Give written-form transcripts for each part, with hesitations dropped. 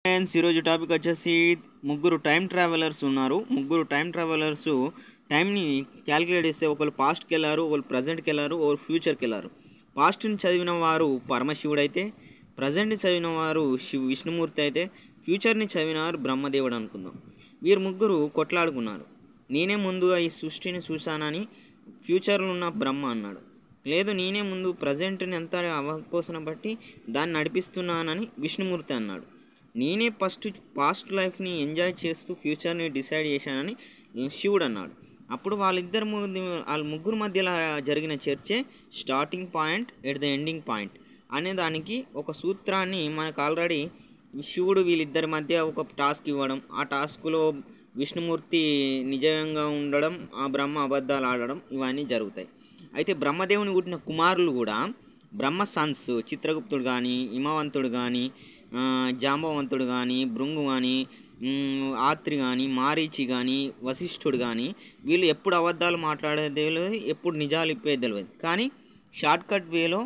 Friends ఈరోజు topic వచ్చేసి ముగ్గురు టైం ట్రావెలర్స్ ఉన్నారు. ముగ్గురు టైం ట్రావెలర్స్ టైంని క్యాలిక్యులేట్ చేస్తే ఒకరు పాస్ట్కి వెళ్ళారు, ఒకరు ప్రజెంట్కి వెళ్ళారు, ఒకరు ఫ్యూచర్కి వెళ్ళారు. పాస్ట్ని చదివిన వారు పరమశివుడు అయితే, ప్రజెంట్ని చదివిన వారు విష్ణుమూర్తి అయితే, ఫ్యూచర్ని చదివిన వారు బ్రహ్మదేవుడు అనుకుందాం. వీరు ముగ్గురు కొట్లాడుకున్నారు. నేనే ముందుగా ఈ సృష్టిని చూశానని ఫ్యూచర్లో ఉన్న బ్రహ్మ అన్నాడు. లేదు, నేనే ముందు ప్రజెంట్ని ఎంత అవపోసన బట్టి దాన్ని నడిపిస్తున్నానని విష్ణుమూర్తి అన్నాడు. నేనే పాస్ట్ లైఫ్ని ఎంజాయ్ చేస్తూ ఫ్యూచర్ని డిసైడ్ చేశానని శివుడు అన్నాడు. అప్పుడు వాళ్ళ ముగ్గురు మధ్యలో జరిగిన చర్చే starting point at the ending point అనే దానికి ఒక సూత్రాన్ని మనకు ఆల్రెడీ శివుడు వీళ్ళిద్దరి మధ్య ఒక టాస్క్ ఇవ్వడం, ఆ టాస్క్లో విష్ణుమూర్తి నిజంగా ఉండడం, ఆ బ్రహ్మ అబద్ధాలు ఆడడం, ఇవన్నీ జరుగుతాయి. అయితే బ్రహ్మదేవుని పుట్టిన కుమారులు కూడా బ్రహ్మ సన్స్, చిత్రగుప్తుడు కానీ, హిమవంతుడు కానీ, జాంబవంతుడు కానీ, భృంగు కానీ, ఆత్రి కానీ, మారీచి కానీ, వశిష్ఠుడు కానీ, వీళ్ళు ఎప్పుడు అబద్ధాలు మాట్లాడేది తెలియదు, ఎప్పుడు నిజాలు ఇప్పేది తెలియదు. కానీ షార్ట్కట్ వేలో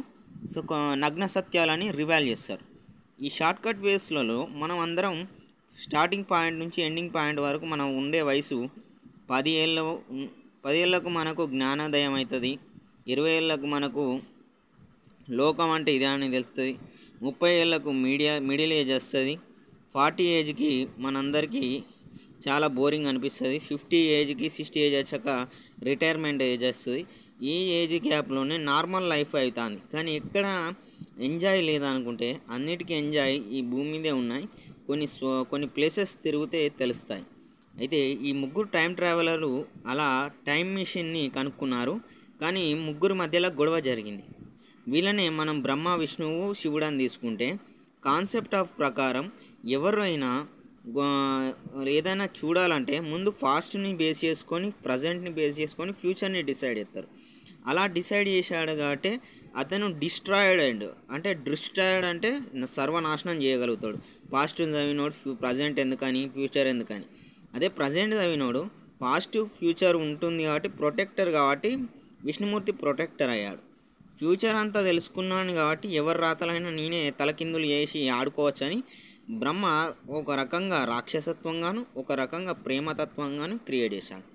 నగ్న సత్యాలని రివాల్ చేస్తారు. ఈ షార్ట్కట్ వేస్లలో మనం అందరం స్టార్టింగ్ పాయింట్ నుంచి ఎండింగ్ పాయింట్ వరకు మనం ఉండే వయసు 10 ఏళ్ళకు మనకు జ్ఞానోదయం అవుతుంది. 20 ఏళ్ళకు మనకు లోకం అంటే ఇదే అని తెలుస్తుంది. 30 ఏళ్ళకు మిడిల్ ఏజ్ వస్తుంది. 40 ఏజ్కి మనందరికీ చాలా బోరింగ్ అనిపిస్తుంది. 50 ఏజ్కి 60 ఏజ్ వచ్చాక రిటైర్మెంట్ ఏజ్ వస్తుంది. ఈ ఏజ్ గ్యాప్లోనే నార్మల్ లైఫ్ అవుతుంది. కానీ ఎక్కడ ఎంజాయ్ లేదనుకుంటే అన్నిటికీ ఎంజాయ్ ఈ భూమి మీదే ఉన్నాయి. కొన్ని ప్లేసెస్ తిరిగితే తెలుస్తాయి. అయితే ఈ ముగ్గురు టైం ట్రావెలర్లు అలా టైం మిషన్ని కనుక్కున్నారు. కానీ ముగ్గురు మధ్యలో గొడవ జరిగింది. వీళ్ళనే మనం బ్రహ్మ, విష్ణువు, శివుడు అని తీసుకుంటే కాన్సెప్ట్ ఆఫ్ ప్రకారం ఎవరైనా ఏదైనా చూడాలంటే ముందు పాస్ట్ని బేస్ చేసుకొని, ప్రజెంట్ని బేస్ చేసుకొని ఫ్యూచర్ని డిసైడ్ చేస్తారు. అలా డిసైడ్ చేశాడు కాబట్టి అతను డిస్ట్రాయిడ్ అంటే సర్వనాశనం చేయగలుగుతాడు. పాస్ట్ చదివినోడు ప్రజెంట్ ఎందుకని, ఫ్యూచర్ ఎందుకని. అదే ప్రజెంట్ చదివినోడు పాస్ట్ ఫ్యూచర్ ఉంటుంది కాబట్టి ప్రొటెక్టర్, కాబట్టి విష్ణుమూర్తి ప్రొటెక్టర్ అయ్యాడు. ఫ్యూచర్ అంతా తెలుసుకున్నాను కాబట్టి ఎవరి రాతలైనా నేనే తలకిందులు చేసి ఆడుకోవచ్చని బ్రహ్మ ఒక రకంగా రాక్షసత్వంగాను, ఒక రకంగా ప్రేమతత్వంగాను క్రియేట్ చేశాడు.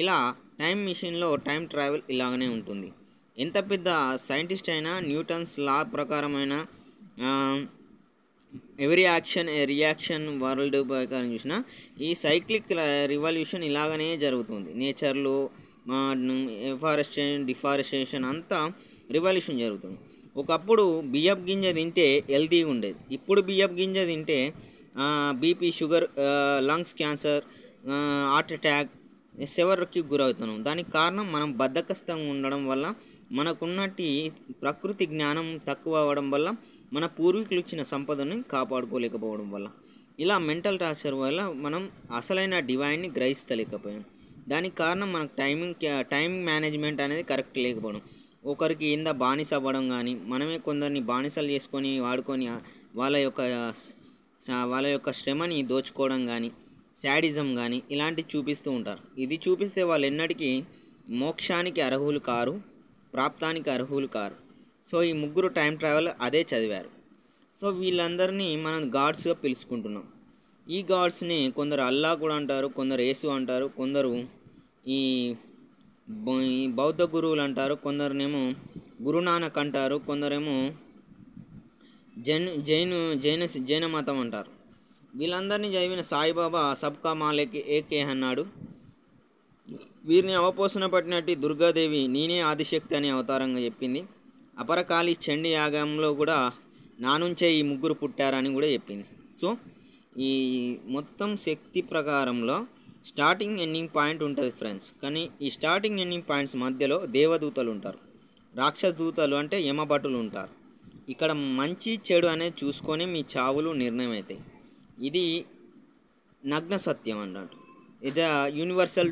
ఇలా టైం మిషన్లో టైం ట్రావెల్ ఇలాగనే ఉంటుంది. ఎంత పెద్ద సైంటిస్ట్ అయినా న్యూటన్స్ లా ప్రకారమైన ఎవరీ యాక్షన్ ఏ రియాక్షన్ వరల్డ్ ప్రకారం చూసినా ఈ సైక్లిక్ రివల్యూషన్ ఇలాగనే జరుగుతుంది. నేచర్లో డిఫారెస్టేషన్ అంతా రివల్యూషన్ జరుగుతుంది. ఒకప్పుడు బియ్యపు గింజ తింటే హెల్తీగా ఉండేది. ఇప్పుడు బియ్యపు గింజ తింటే BP, sugar, lungs cancer, heart attack, సెవర్కి గురవుతున్నాం. దానికి కారణం మనం బద్ధకస్థంగా ఉండడం వల్ల, మనకున్నటి ప్రకృతి జ్ఞానం తక్కువ అవ్వడం వల్ల, మన పూర్వీకులు ఇచ్చిన సంపదను కాపాడుకోలేకపోవడం వల్ల, ఇలా మెంటల్ టార్చర్ వల్ల మనం అసలైన డివైన్ని గ్రహిస్తలేకపోయాం. దానికి కారణం మనకు టైం మేనేజ్మెంట్ అనేది కరెక్ట్ లేకపోవడం, ఒకరికి కింద బానిస అవ్వడం కానీ, మనమే కొందరిని బానిసలు చేసుకొని వాడుకొని వాళ్ళ యొక్క శ్రమని దోచుకోవడం కానీ, శాడిజం కానీ ఇలాంటివి చూపిస్తూ ఉంటారు. ఇది చూపిస్తే వాళ్ళు ఎన్నటికీ మోక్షానికి అర్హులు కారు, ప్రాప్తానికి అర్హులు కారు. సో ఈ ముగ్గురు టైం ట్రావెల్ అదే చదివారు. సో వీళ్ళందరినీ మనం గాడ్స్గా పిలుచుకుంటున్నాం. ఈ గాడ్స్ని కొందరు అల్లా కూడా అంటారు, కొందరు యేసు అంటారు, కొందరు ఈ బౌద్ధ గురువులు అంటారు, కొందరునేమో గురునానక్ అంటారు, కొందరేమో జైన మతం అంటారు. వీళ్ళందరినీ చదివిన సాయిబాబా సబ్కా మాలిక్ ఏకే అన్నాడు. వీరిని అవపోసన పట్టినట్టు దుర్గాదేవి నేనే ఆదిశక్తి అనే అవతారంగా చెప్పింది. అపరకాళి చండీ యాగంలో కూడా నా నుంచే ఈ ముగ్గురు పుట్టారని కూడా చెప్పింది. సో ఈ మొత్తం శక్తి ప్రకారంలో స్టార్టింగ్ ఎండింగ్ పాయింట్ ఉంటుంది ఫ్రెండ్స్. కానీ ఈ స్టార్టింగ్ ఎండింగ్ పాయింట్స్ మధ్యలో దేవదూతలు ఉంటారు, రాక్షస దూతలు అంటే యమభటులు ఉంటారు. ఇక్కడ మంచి చెడు అనేది చూసుకొని మీ చావులు నిర్ణయం అవుతాయి. ఇది నగ్న సత్యం అన్నట్టు. ఇది యూనివర్సల్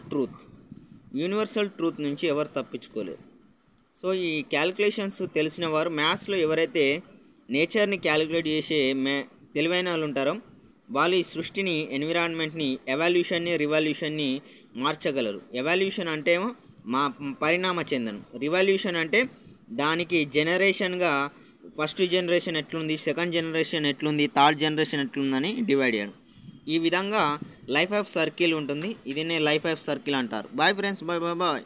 ట్రూత్ నుంచి ఎవరు తప్పించుకోలేరు. సో ఈ క్యాలిక్యులేషన్స్ తెలిసిన వారు, మ్యాథ్స్లో ఎవరైతే నేచర్ని క్యాలిక్యులేట్ చేసే తెలివైన వాళ్ళు ఉంటారో వాళ్ళు ఈ సృష్టిని, ఎన్విరాన్మెంట్ని, ఎవల్యూషన్ని, రివల్యూషన్ని మార్చగలరు. ఎవల్యూషన్ అంటే పరిణామ చెందడం, రివల్యూషన్ అంటే దానికి జనరేషన్గా ఫస్ట్ జనరేషన్ ఎట్లుంది, సెకండ్ జనరేషన్ ఎట్లుంది, థర్డ్ జనరేషన్ ఎట్లుందని డివైడ్ చేయడం. ఈ విధంగా లైఫ్ ఆఫ్ సర్కిల్ ఉంటుంది. ఇదినే లైఫ్ ఆఫ్ సర్కిల్ అంటారు. Bye friends, bye bye bye.